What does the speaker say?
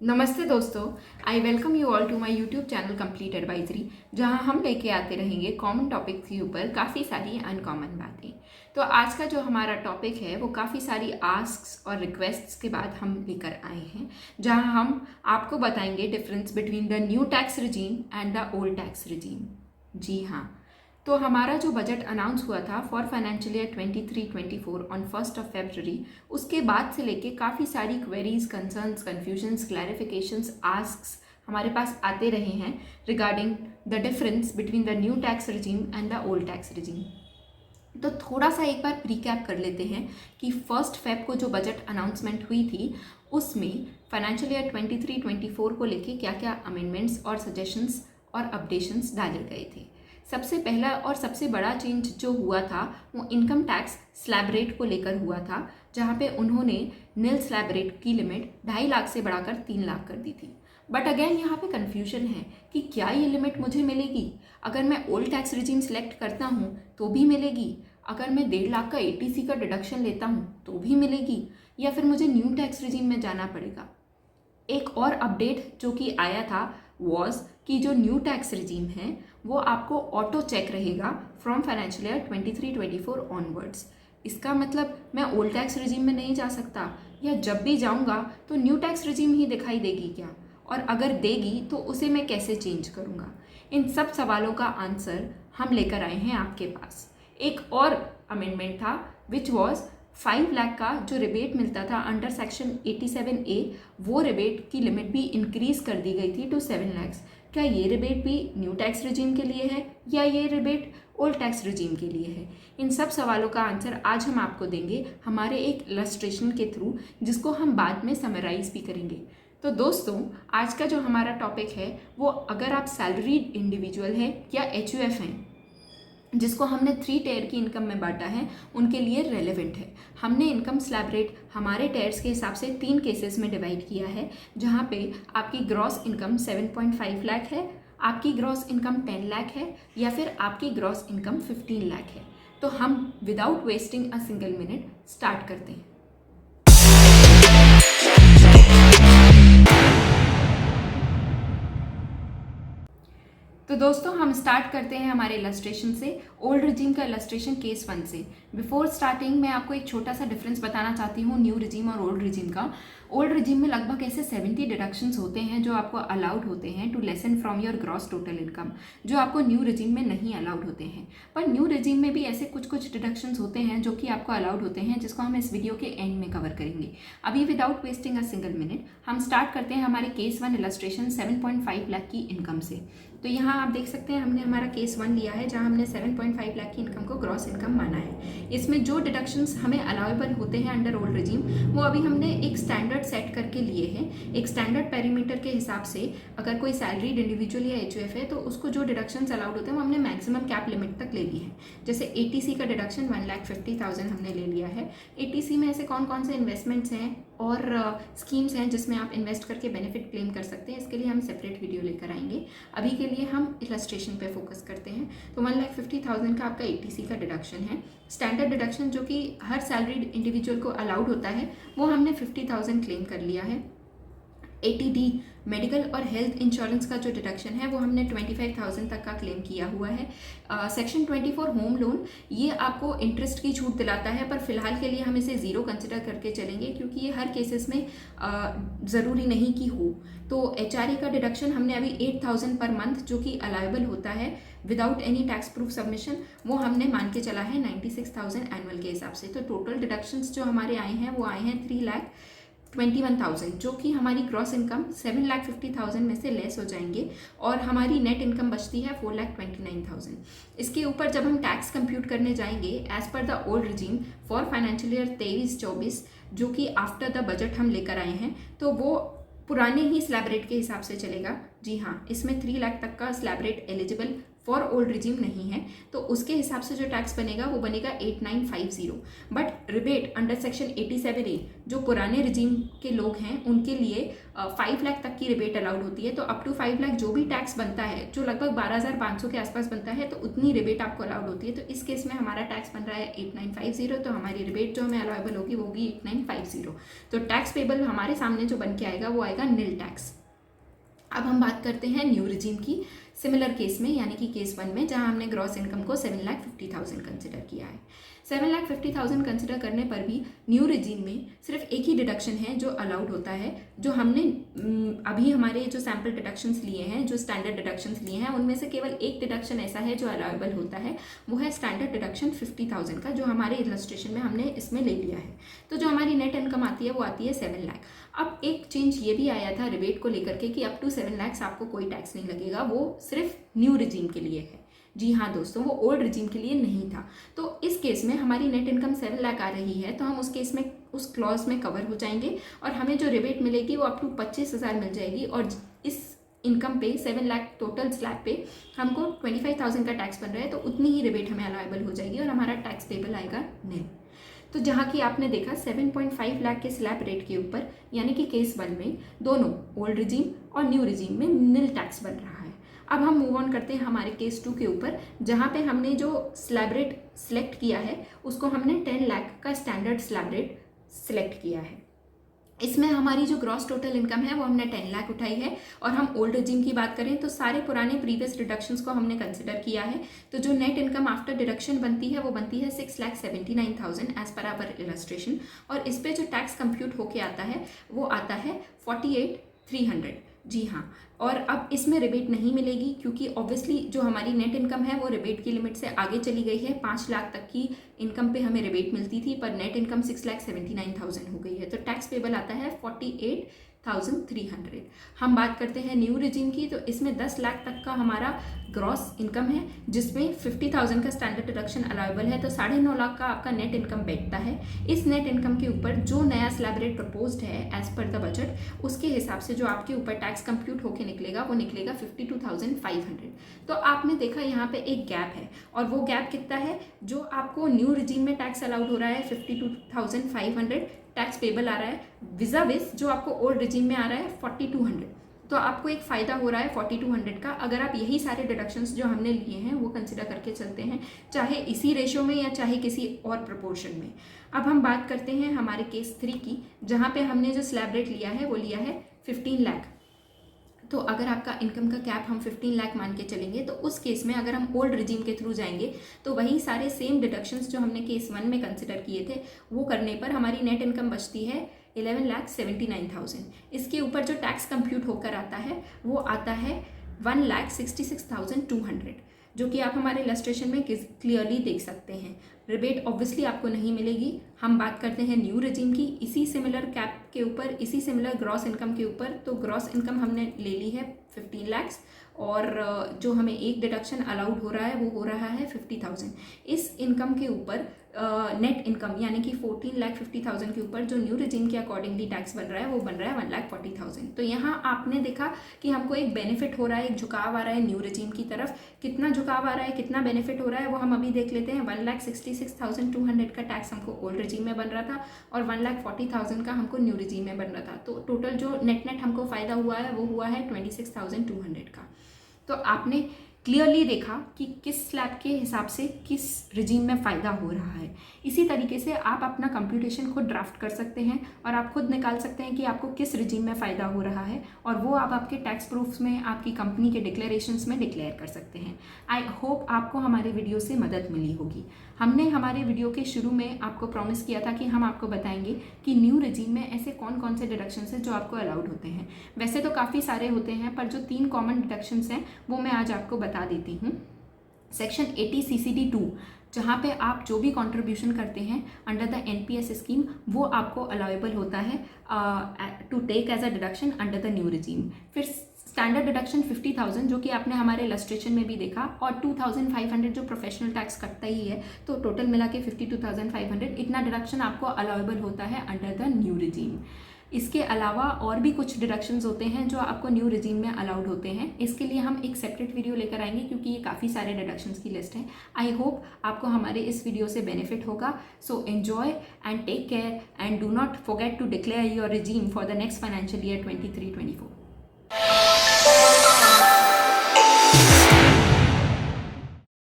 नमस्ते दोस्तों, I welcome you all to my YouTube channel complete advisory, जहां हम लेके आते रहेंगे कॉमन टॉपिक्स के ऊपर काफ़ी सारी अनकॉमन बातें। तो आज का जो हमारा टॉपिक है वो काफ़ी सारी आस्क्स और रिक्वेस्ट्स के बाद हम लेकर आए हैं, जहां हम आपको बताएंगे difference between the new tax regime and the old tax regime. जी हाँ, तो हमारा जो बजट अनाउंस हुआ था फॉर फाइनेंशियल ईयर 23-24 ऑन 1 फरवरी, उसके बाद से लेके काफ़ी सारी queries, concerns, confusions, clarifications, asks हमारे पास आते रहे हैं regarding the difference between the new tax regime and the old tax regime. तो थोड़ा सा एक बार रिकैप कर लेते हैं कि 1 फेब को जो बजट अनाउंसमेंट हुई थी उसमें फाइनेंशियल ईयर 23-24 को लेके क्या क्या अमेंडमेंट्स और सजेशंस और अपडेशंस डाले गए थे। सबसे पहला और सबसे बड़ा चेंज जो हुआ था वो इनकम टैक्स स्लैब रेट को लेकर हुआ था, जहाँ पे उन्होंने नील स्लैब रेट की लिमिट 2.5 लाख से बढ़ाकर 3 लाख कर दी थी। बट अगेन यहाँ पे कन्फ्यूजन है कि क्या ये लिमिट मुझे मिलेगी? अगर मैं ओल्ड टैक्स रिजीम सेलेक्ट करता हूँ तो भी मिलेगी, अगर मैं 1.5 लाख का ATC का डिडक्शन लेता हूँ तो भी मिलेगी, या फिर मुझे न्यू टैक्स रिजीम में जाना पड़ेगा? एक और अपडेट जो कि आया था वॉज कि जो न्यू टैक्स रिजीम है वो आपको ऑटो चेक रहेगा फ्रॉम फाइनेंशियल ईयर 23-24 ऑनवर्ड्स। इसका मतलब मैं ओल्ड टैक्स रिजीम में नहीं जा सकता, या जब भी जाऊंगा तो न्यू टैक्स रिजीम ही दिखाई देगी क्या? और अगर देगी तो उसे मैं कैसे चेंज करूंगा? इन सब सवालों का आंसर हम लेकर आए हैं आपके पास। एक और अमेंडमेंट था विच वॉज 5 लाख का जो रिबेट मिलता था अंडर सेक्शन 87A, वो रिबेट की लिमिट भी इंक्रीज कर दी गई थी टू 7 लाख। क्या ये रिबेट भी न्यू टैक्स रिजीम के लिए है या ये रिबेट ओल्ड टैक्स रिजीम के लिए है? इन सब सवालों का आंसर आज हम आपको देंगे हमारे एक इलस्ट्रेशन के थ्रू, जिसको हम बाद में समराइज भी करेंगे। तो दोस्तों, आज का जो हमारा टॉपिक है वो अगर आप सैलरीड इंडिविजुअल हैं या HUF हैं जिसको हमने 3 टेयर की इनकम में बांटा है, उनके लिए रेलेवेंट है। हमने इनकम स्लैब रेट हमारे टेयर्स के हिसाब से 3 केसेस में डिवाइड किया है, जहाँ पे आपकी ग्रॉस इनकम 7.5 लाख है, आपकी ग्रॉस इनकम 10 लाख है, या फिर आपकी ग्रॉस इनकम 15 लाख है। तो हम without wasting a single minute start करते हैं। तो दोस्तों, हम स्टार्ट करते हैं हमारे इलस्ट्रेशन से, ओल्ड रिजीम का इलस्ट्रेशन केस 1 से। बिफोर स्टार्टिंग मैं आपको एक छोटा सा डिफरेंस बताना चाहती हूँ न्यू रिजीम और ओल्ड रिजीम का। ओल्ड रिजीम में लगभग ऐसे 70 डिडक्शंस होते हैं जो आपको अलाउड होते हैं to lessen from your gross total income, जो आपको न्यू रिजीम में नहीं अलाउड होते हैं। पर न्यू रिजीम में भी ऐसे कुछ कुछ डिडक्शंस होते हैं जो कि आपको अलाउड होते हैं, जिसको हम इस वीडियो के एंड में कवर करेंगे। अभी without wasting a single minute हम स्टार्ट करते हैं हमारे केस 1 इलस्ट्रेशन 7.5 लाख की इनकम से। तो यहाँ आप देख सकते हैं हमने हमारा केस 1 लिया है, जहाँ हमने 7.5 लाख की इनकम को ग्रॉस इनकम माना है। इसमें जो डिडक्शंस हमें अलाउेबल होते हैं अंडर ओल्ड रिजीम, वो अभी हमने एक स्टैंडर्ड सेट करके लिए हैं। एक स्टैंडर्ड पैरामीटर के हिसाब से अगर कोई सैलरीड इंडिविजुअल या HUF है तो उसको जो डिडक्शंस अलाउड होते हैं वो हमने मैक्सिमम कैप लिमिट तक ले ली है। जैसे ATC का डिडक्शन 1,50,000 हमने ले लिया है। ATC में ऐसे कौन कौन से इन्वेस्टमेंट्स हैं और स्कीम्स हैं जिसमें आप इन्वेस्ट करके बेनिफिट क्लेम कर सकते हैं, इसके लिए हम सेपरेट वीडियो लेकर आएंगे। अभी के लिए हम इलस्ट्रेशन पे फोकस करते हैं। तो 1,50,000 का आपका ATC का डिडक्शन है। स्टैंडर्ड डिडक्शन जो कि हर सैलरीड इंडिविजुअल को अलाउड होता है, वो हमने 50,000 क्लेम कर लिया है। ATD मेडिकल और हेल्थ इंश्योरेंस का जो डिडक्शन है वो हमने 25,000 तक का क्लेम किया हुआ है। सेक्शन 24 होम लोन, ये आपको इंटरेस्ट की छूट दिलाता है, पर फिलहाल के लिए हम इसे ज़ीरो कंसिडर करके चलेंगे क्योंकि ये हर केसेस में ज़रूरी नहीं कि हो। तो HRA का डिडक्शन हमने अभी 8,000 पर मंथ जो कि अलाउेबल होता है without any tax proof submission, वो हमने मान के चला है 96,000 एनुअल के हिसाब से। तो टोटल डिडक्शंस जो हमारे आए हैं वो आए हैं 3,21,000, जो कि हमारी ग्रॉस इनकम 7,50,000 में से लेस हो जाएंगे और हमारी नेट इनकम बचती है 4,29,000। इसके ऊपर जब हम टैक्स कंप्यूट करने जाएंगे as per the old regime for financial year 23-24, जो कि आफ्टर द बजट हम लेकर आए हैं, तो वो पुराने ही स्लैब रेट के हिसाब से चलेगा। जी हाँ, इसमें 3 लाख तक का slab rate eligible for old regime नहीं है, तो उसके हिसाब से जो टैक्स बनेगा वो बनेगा 8950। But rebate under section 87A जो पुराने रिजीम के लोग हैं उनके लिए 5 लाख तक की रिबेट अलाउड होती है। तो अप टू 5 लाख जो भी टैक्स बनता है, जो लगभग 12,500 के आसपास बनता है, तो उतनी रिबेट आपको अलाउड होती है। तो इस केस में हमारा टैक्स बन रहा है 8950, तो हमारी रिबेट जो हमें अलाउेबल होगी वो होगी 8950। तो टैक्स पेबल हमारे सामने जो बन के आएगा वो आएगा नील टैक्स। अब हम बात करते हैं न्यू रिजीम की, सिमिलर केस में, यानी कि केस 1 में, जहां हमने ग्रॉस इनकम को 7,50,000 कंसिडर किया है। 7,50,000 कंसिडर करने पर भी न्यू रिजीम में सिर्फ एक ही डिडक्शन है जो अलाउड होता है, जो हमने अभी हमारे जो सैम्पल डिडक्शंस लिए हैं, जो स्टैंडर्ड डिडक्शंस लिए हैं, उनमें से केवल एक डिडक्शन ऐसा है जो अलाउेबल होता है, वो है स्टैंडर्ड डिडक्शन 50,000 का, जो हमारे इलस्ट्रेशन में हमने इसमें ले लिया है। तो जो हमारी नेट इनकम आती है वो आती है 7 लाख। अब एक चेंज ये भी आया था रिबेट को लेकर के कि अप टू 7 लाख आपको कोई टैक्स नहीं लगेगा, वो सिर्फ न्यू रिजीम के लिए है। जी हाँ दोस्तों, वो ओल्ड रिजीम के लिए नहीं था। तो इस केस में हमारी नेट इनकम 7 लाख आ रही है, तो हम उस केस में उस क्लॉज में कवर हो जाएंगे और हमें जो रिबेट मिलेगी वो अप टू 25,000 मिल जाएगी। और इस इनकम पे 7 लाख टोटल स्लैब पे हमको 25,000 का टैक्स बन रहा है, तो उतनी ही रिबेट हमें अलाउेबल हो जाएगी और हमारा टैक्स पेबल आएगा नील। तो जहाँ की आपने देखा 7.5 लाख के स्लैब रेट के ऊपर, यानी कि केस 1 में दोनों ओल्ड रिजीम और न्यू रिजीम में नील टैक्स बन रहा है। अब हम मूव ऑन करते हैं हमारे केस 2 के ऊपर, जहाँ पे हमने जो स्लैब रेट सिलेक्ट किया है उसको हमने 10 लाख का स्टैंडर्ड स्लैब रेट सिलेक्ट किया है। इसमें हमारी जो ग्रॉस टोटल इनकम है वो हमने 10 लाख उठाई है। और हम ओल्ड रिजीम की बात करें तो सारे पुराने प्रीवियस डिडक्शंस को हमने कंसिडर किया है। तो जो नेट इनकम आफ्टर डिडक्शन बनती है वो बनती है 6,79,000 एज पर आवर इलस्ट्रेशन। और इस पे जो टैक्स कंप्यूट होके आता है वो आता है 48,300। जी हाँ, और अब इसमें रिबेट नहीं मिलेगी क्योंकि ऑब्वियसली जो हमारी नेट इनकम है वो रिबेट की लिमिट से आगे चली गई है। 5 लाख तक की इनकम पे हमें रिबेट मिलती थी, पर नेट इनकम 6,79,000 हो गई है। तो टैक्स पेबल आता है 48,300। हम बात करते हैं न्यू रिजीम की, तो इसमें 10 लाख तक का हमारा ग्रॉस इनकम है, जिसमें 50,000 का स्टैंडर्ड डिडक्शन अलाउेबल है। तो 9.5 लाख का आपका नेट इनकम बैठता है। इस नेट इनकम के ऊपर जो नया स्लैब रेट प्रपोज्ड है एज पर द बजट, उसके हिसाब से जो आपके ऊपर टैक्स कंप्यूट होके निकलेगा वो निकलेगा 52,500। तो आपने देखा यहाँ पे एक गैप है, और वो गैप कितना है? जो आपको न्यू रिजीम में टैक्स अलाउड हो रहा है 52,500 टैक्स पेबल आ रहा है, विज़ाविज़ जो आपको ओल्ड रिजीम में आ रहा है 4,200। तो आपको एक फ़ायदा हो रहा है 4,200 का, अगर आप यही सारे डिडक्शंस जो हमने लिए हैं वो कंसिडर करके चलते हैं, चाहे इसी रेशो में या चाहे किसी और प्रपोर्शन में। अब हम बात करते हैं हमारे केस 3 की, जहाँ पे हमने जो स्लैब रेट लिया है वो लिया है 15 लाख। तो अगर आपका इनकम का कैप हम 15 लाख मान के चलेंगे, तो उस केस में अगर हम ओल्ड रिजीम के थ्रू जाएंगे तो वही सारे सेम डिडक्शंस जो हमने केस 1 में कंसिडर किए थे वो करने पर हमारी नेट इनकम बचती है 11,79,000। इसके ऊपर जो टैक्स कंप्यूट होकर आता है वो आता है 1,66,200, जो कि आप हमारे इलस्ट्रेशन में क्लियरली देख सकते हैं। रिबेट ऑब्वियसली आपको नहीं मिलेगी। हम बात करते हैं न्यू रिजीम की, इसी सिमिलर कैप के ऊपर, इसी सिमिलर ग्रॉस इनकम के ऊपर। तो ग्रॉस इनकम हमने ले ली है 15 लाख, और जो हमें एक डिडक्शन अलाउड हो रहा है वो हो रहा है 50,000। इस इनकम के ऊपर नेट इनकम यानी कि 14,50,000 के ऊपर जो न्यू रिजीम के अकॉर्डिंगली टैक्स बन रहा है वो बन रहा है 1,40,000। तो यहाँ आपने देखा कि हमको एक बेनिफिट हो रहा है, एक झुकाव आ रहा है न्यू रिजीम की तरफ। कितना झुकाव आ रहा है, कितना बेनिफिट हो रहा है वो हम अभी देख लेते हैं। 1,66,200 का टैक्स हमको ओल्ड रिजीम में बन रहा था और 1,40,000 का हमको न्यू रिजीम में बन रहा था। तो टोटल जो नेट हमको फ़ायदा हुआ है वो हुआ है 26,200 का। तो आपने क्लियरली देखा कि किस स्लैब के हिसाब से किस रिजीम में फ़ायदा हो रहा है। इसी तरीके से आप अपना कंप्यूटेशन खुद ड्राफ्ट कर सकते हैं और आप खुद निकाल सकते हैं कि आपको किस रिजीम में फ़ायदा हो रहा है, और वो आप आपके टैक्स प्रूफ्स में, आपकी कंपनी के डिक्लेरेशंस में डिक्लेयर कर सकते हैं। आई होप आपको हमारे वीडियो से मदद मिली होगी। हमने हमारे वीडियो के शुरू में आपको प्रॉमिस किया था कि हम आपको बताएंगे कि न्यू रिजीम में ऐसे कौन कौन से डिडक्शंस हैं जो आपको अलाउड होते हैं। वैसे तो काफ़ी सारे होते हैं, पर जो 3 कॉमन डिडक्शंस हैं वो मैं आज आपको बता देती हूँ। सेक्शन 80 CCD 2, जहाँ पे आप जो भी कंट्रीब्यूशन करते हैं अंडर द NPS स्कीम वो आपको अलाउेबल होता है to take as a deduction under the new regime. फिर स्टैंडर्ड डिडक्शन 50,000 जो कि आपने हमारे इलस्ट्रेशन में भी देखा, और 2,500 जो प्रोफेशनल टैक्स कटता ही है, तो टोटल मिला के 52,500 इतना डिडक्शन आपको अलाउेबल होता है अंडर द न्यू रिजीम। इसके अलावा और भी कुछ डिडक्शंस होते हैं जो आपको न्यू रिजीम में अलाउड होते हैं। इसके लिए हम एक सेपरेट वीडियो लेकर आएंगे क्योंकि ये काफ़ी सारे डिडक्शंस की लिस्ट है। आई होप आपको हमारे इस वीडियो से बेनिफिट होगा। So enjoy and take care and do not forget to declare your regime for the next financial year 23-24।